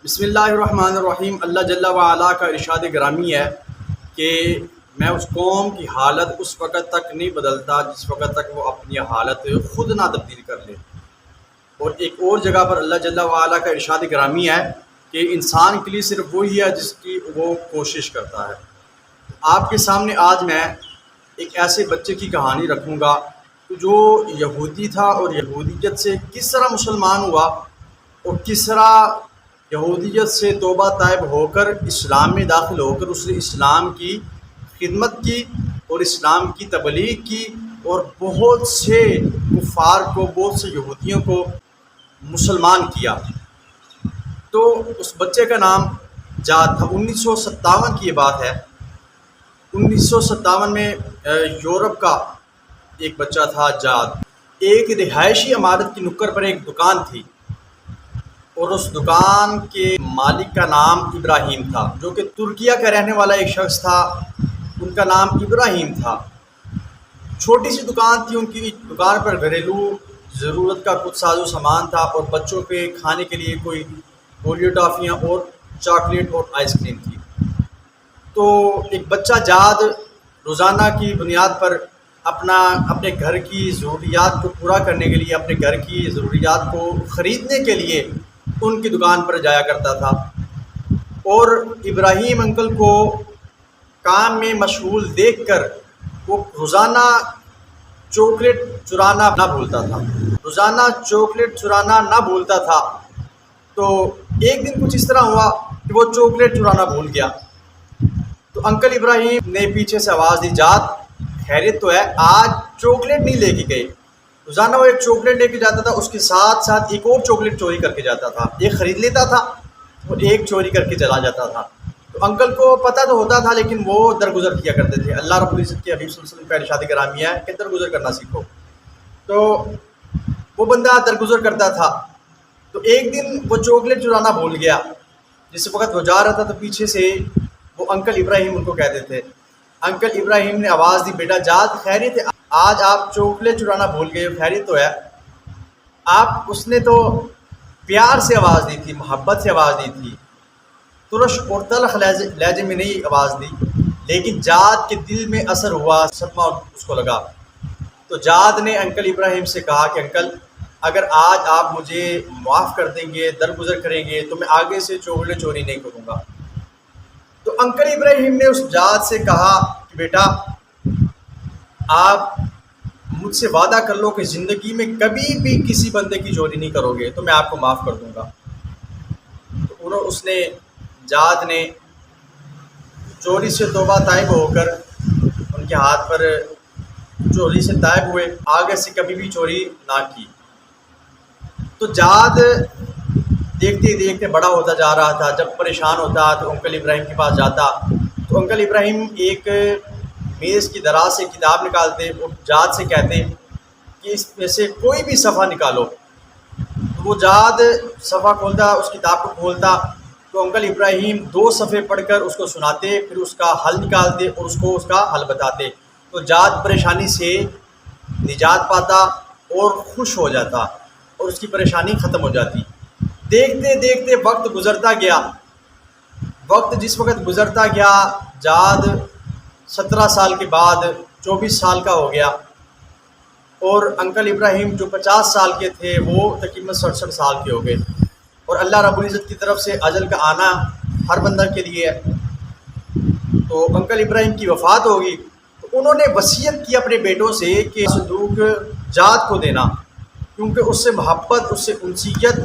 بسم اللہ الرحمن الرحیم۔ اللہ جل وعلا کا ارشاد گرامی ہے کہ میں اس قوم کی حالت اس وقت تک نہیں بدلتا جس وقت تک وہ اپنی حالت خود نہ تبدیل کر لے۔ اور ایک اور جگہ پر اللہ جل وعلا کا ارشاد گرامی ہے کہ انسان کے لیے صرف وہی ہے جس کی وہ کوشش کرتا ہے۔ آپ کے سامنے آج میں ایک ایسے بچے کی کہانی رکھوں گا جو یہودی تھا اور یہودیت سے کس طرح مسلمان ہوا اور کس طرح یہودیت سے توبہ طائب ہو کر اسلام میں داخل ہو کر اس نے اسلام کی خدمت کی اور اسلام کی تبلیغ کی اور بہت سے کفار کو، بہت سے یہودیوں کو مسلمان کیا۔ تو اس بچے کا نام جاد تھا۔ 1957 کی یہ بات ہے۔ 1957 میں یورپ کا ایک بچہ تھا جاد۔ ایک رہائشی عمارت کی نکڑ پر ایک دکان تھی اور اس دکان کے مالک کا نام ابراہیم تھا، جو کہ ترکیہ کا رہنے والا ایک شخص تھا۔ ان کا نام ابراہیم تھا۔ چھوٹی سی دکان تھی ان کی۔ دکان پر گھریلو ضرورت کا کچھ ساز و سامان تھا اور بچوں کے کھانے کے لیے کوئی اوریو ٹافیاں اور چاکلیٹ اور آئس کریم تھی۔ تو ایک بچہ جاد روزانہ کی بنیاد پر اپنے گھر کی ضروریات کو پورا کرنے کے لیے، اپنے گھر کی ضروریات کو خریدنے کے لیے ان کی دکان پر جایا کرتا تھا۔ اور ابراہیم انکل کو کام میں مشغول دیکھ کر وہ روزانہ چاکلیٹ چرانا نہ بھولتا تھا۔ تھا تو ایک دن کچھ اس طرح ہوا کہ وہ چاکلیٹ چرانا بھول گیا۔ تو انکل ابراہیم نے پیچھے سے آواز دی، جاد خیریت تو ہے؟ آج چاکلیٹ نہیں لے کے گئے۔ روزانہ وہ ایک چاکلیٹ لے کے جاتا تھا، اس کے ساتھ ساتھ ایک اور چاکلیٹ چوری کر کے جاتا تھا۔ ایک خرید لیتا تھا اور ایک چوری کر کے چلا جاتا تھا۔ تو انکل کو پتہ تو ہوتا تھا لیکن وہ درگزر کیا کرتے تھے۔ اللہ رب العزت کے حبیب صلی اللہ علیہ وسلم کا ارشاد گرامی ہے کہ درگزر کرنا سیکھو۔ تو وہ بندہ درگزر کرتا تھا۔ تو ایک دن وہ چاکلیٹ چرانا بھول گیا۔ جس وقت وہ جا رہا تھا تو پیچھے سے وہ انکل ابراہیم ان کو کہتے تھے۔ انکل ابراہیم نے آواز دی، بیٹا جاد خیریت ہے؟ آج آپ چاکلیٹ چرانا بھول گئے، خیریت تو ہے؟ اس نے تو پیار سے آواز دی تھی، محبت سے آواز دی تھی، ترش اور تلخ لہجے میں نہیں آواز دی، لیکن جاد کے دل میں اثر ہوا، صدمہ اس کو لگا۔ تو جاد نے انکل ابراہیم سے کہا کہ انکل اگر آج آپ مجھے معاف کر دیں گے، درگزر کریں گے تو میں آگے سے چاکلیٹ چوری نہیں کروں گا۔ تو انکل ابراہیم نے اس جاد سے کہا کہ بیٹا آپ مجھ سے وعدہ کر لو کہ زندگی میں کبھی بھی کسی بندے کی چوری نہیں کرو گے تو میں آپ کو معاف کر دوں گا۔ تو جاد نے چوری سے توبہ طائب ہو کر ان کے ہاتھ پر چوری سے طائب ہوئے، آگے سے کبھی بھی چوری نہ کی۔ تو جاد دیکھتے دیکھتے بڑا ہوتا جا رہا تھا۔ جب پریشان ہوتا تو انکل ابراہیم کے پاس جاتا تو انکل ابراہیم ایک میز کی دراز سے کتاب نکالتے اور جاد سے کہتے کہ اس میں سے کوئی بھی صفحہ نکالو۔ تو وہ جاد صفحہ کھولتا، اس کتاب کو کھولتا تو انکل ابراہیم 2 صفحے پڑھ کر اس کو سناتے، پھر اس کا حل نکالتے اور اس کو اس کا حل بتاتے۔ تو جاد پریشانی سے نجات پاتا اور خوش ہو جاتا اور اس کی پریشانی ختم ہو جاتی۔ دیکھتے دیکھتے وقت گزرتا گیا۔ جس وقت گزرتا گیا جاد 17 سال کے بعد 24 سال کا ہو گیا اور انکل ابراہیم جو 50 سال کے تھے وہ تقریباً 67 سال کے ہو گئے۔ اور اللہ رب العزت کی طرف سے اجل کا آنا ہر بندہ کے لیے ہے۔ تو انکل ابراہیم کی وفات ہوگی تو انہوں نے وصیت کی اپنے بیٹوں سے کہ صندوق جاد کو دینا، کیونکہ اس سے محبت، اس سے انسیت،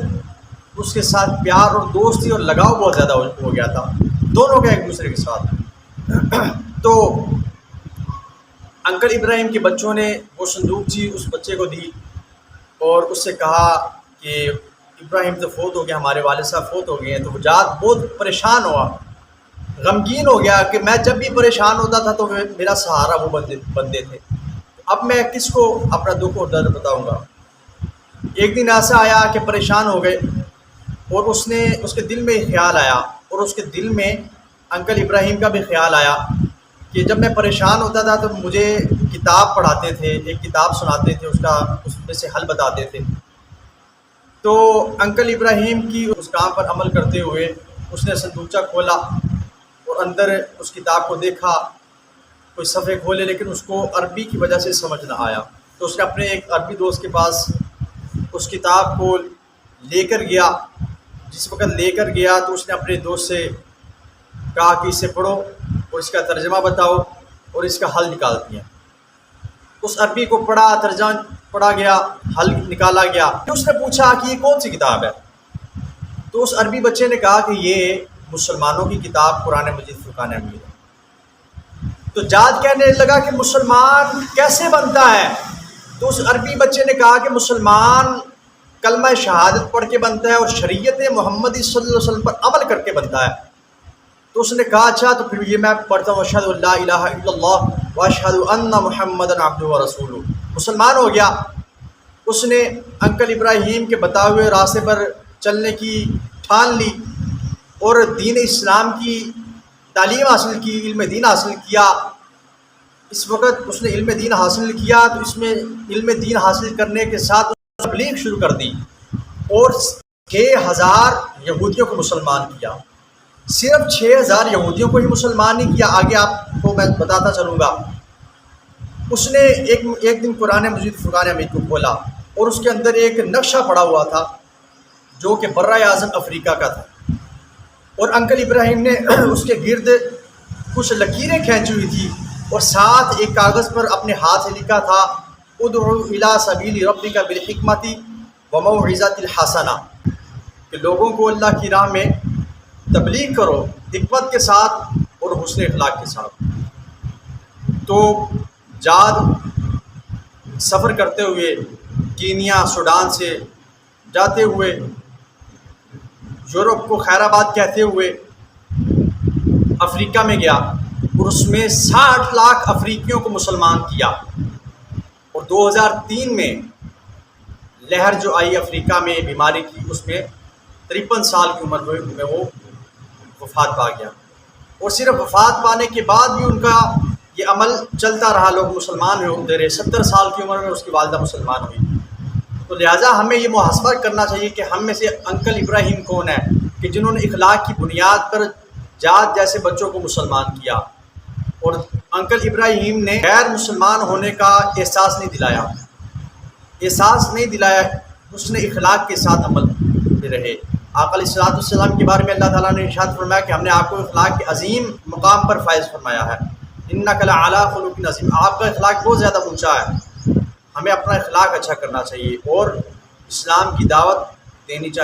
اس کے ساتھ پیار اور دوستی اور لگاؤ بہت زیادہ ہو گیا تھا دونوں کا ایک دوسرے کے ساتھ۔ تو انکل ابراہیم کے بچوں نے وہ صندوق اس بچے کو دی اور اس سے کہا کہ ابراہیم تو فوت ہو گیا، ہمارے والد صاحب فوت ہو گئے ہیں۔ تو جاد بہت پریشان ہوا، غمگین ہو گیا کہ میں جب بھی پریشان ہوتا تھا تو میرا سہارا وہ بندے تھے، اب میں کس کو اپنا دکھ اور درد بتاؤں گا۔ ایک دن ایسا آیا کہ پریشان ہو گئے اور اس کے دل میں خیال آیا اور اس کے دل میں انکل ابراہیم کا بھی خیال آیا کہ جب میں پریشان ہوتا تھا تو مجھے کتاب پڑھاتے تھے، ایک کتاب سناتے تھے، اس میں سے حل بتاتے تھے۔ تو انکل ابراہیم کی اس کام پر عمل کرتے ہوئے اس نے صندوقچہ کھولا اور اندر اس کتاب کو دیکھا، کوئی صفحے کھولے، لیکن اس کو عربی کی وجہ سے سمجھ نہ آیا، تو اس نے اپنے ایک عربی دوست کے پاس اس کتاب کو لے کر گیا۔ جس وقت لے کر گیا تو اس نے اپنے دوست سے کہا کہ اسے پڑھو اور اس کا ترجمہ بتاؤ اور اس کا حل نکالتی ہیں۔ اس عربی کو پڑھا گیا، حل نکالا گیا۔ اس نے پوچھا کہ یہ کون سی کتاب ہے؟ تو اس عربی بچے نے کہا کہ یہ مسلمانوں کی کتاب قرآن مجید فرقان حمید ہے۔ تو جاد کہنے لگا کہ مسلمان کیسے بنتا ہے؟ تو اس عربی بچے نے کہا کہ مسلمان کلمہ شہادت پڑھ کے بنتا ہے اور شریعت محمدی صلی اللہ علیہ وسلم پر عمل کر کے بنتا ہے۔ تو اس نے کہا اچھا تو پھر یہ میں پڑھتا ہوں اشہد ان لا الہ الا اللہ واشہد ان محمدا عبدہ ورسولہ، مسلمان ہو گیا۔ اس نے انکل ابراہیم کے بتائے ہوئے راستے پر چلنے کی ٹھان لی اور دین اسلام کی تعلیم حاصل کی، علم دین حاصل کیا۔ اس وقت اس نے علم دین حاصل کیا تو اس میں علم دین حاصل کرنے کے ساتھ اس نے تبلیغ شروع کر دی اور 6000 یہودیوں کو مسلمان کیا۔ صرف 6000 یہودیوں کو ہی مسلمان نہیں کیا، آگے آپ کو میں بتاتا چلوں گا۔ اس نے ایک دن قرآن مجید فرقان حمید کو کھولا اور اس کے اندر ایک نقشہ پڑا ہوا تھا جو کہ برّ اعظم افریقہ کا تھا، اور انکل ابراہیم نے اس کے گرد کچھ لکیریں کھینچی ہوئی تھی اور ساتھ ایک کاغذ پر اپنے ہاتھ سے لکھا تھا ادعو الی سبیل ربک بالحکمۃ وموعظۃ الحسنہ، کہ لوگوں کو اللہ کی راہ میں تبلیغ کرو حکمت کے ساتھ اور حسن اخلاق کے ساتھ۔ تو جاد سفر کرتے ہوئے کینیا، سوڈان سے جاتے ہوئے یورپ کو خیر آباد کہتے ہوئے افریقہ میں گیا اور اس میں 60 لاکھ افریقیوں کو مسلمان کیا، اور 2003 میں لہر جو آئی افریقہ میں بیماری کی، اس میں 53 سال کی عمر میں وہ وفات پا گیا، اور صرف وفات پانے کے بعد بھی ان کا یہ عمل چلتا رہا، لوگ مسلمان ہوتے رہے۔ 70 سال کی عمر میں اس کی والدہ مسلمان ہوئی۔ تو لہٰذا ہمیں یہ محاسبہ کرنا چاہیے کہ ہم میں سے انکل ابراہیم کون ہے کہ جنہوں نے اخلاق کی بنیاد پر جاد جیسے بچوں کو مسلمان کیا، اور انکل ابراہیم نے غیر مسلمان ہونے کا احساس نہیں دلایا، اس نے اخلاق کے ساتھ عمل میں رہے۔ آقا علیہ الصلوۃ والسلام کے بارے میں اللہ تعالیٰ نے ارشاد فرمایا کہ ہم نے آپ کو اخلاق کے عظیم مقام پر فائز فرمایا ہے، انک لعلی خلق عظیم، آپ کا اخلاق بہت زیادہ اونچا ہے۔ ہمیں اپنا اخلاق اچھا کرنا چاہیے اور اسلام کی دعوت دینی چاہیے۔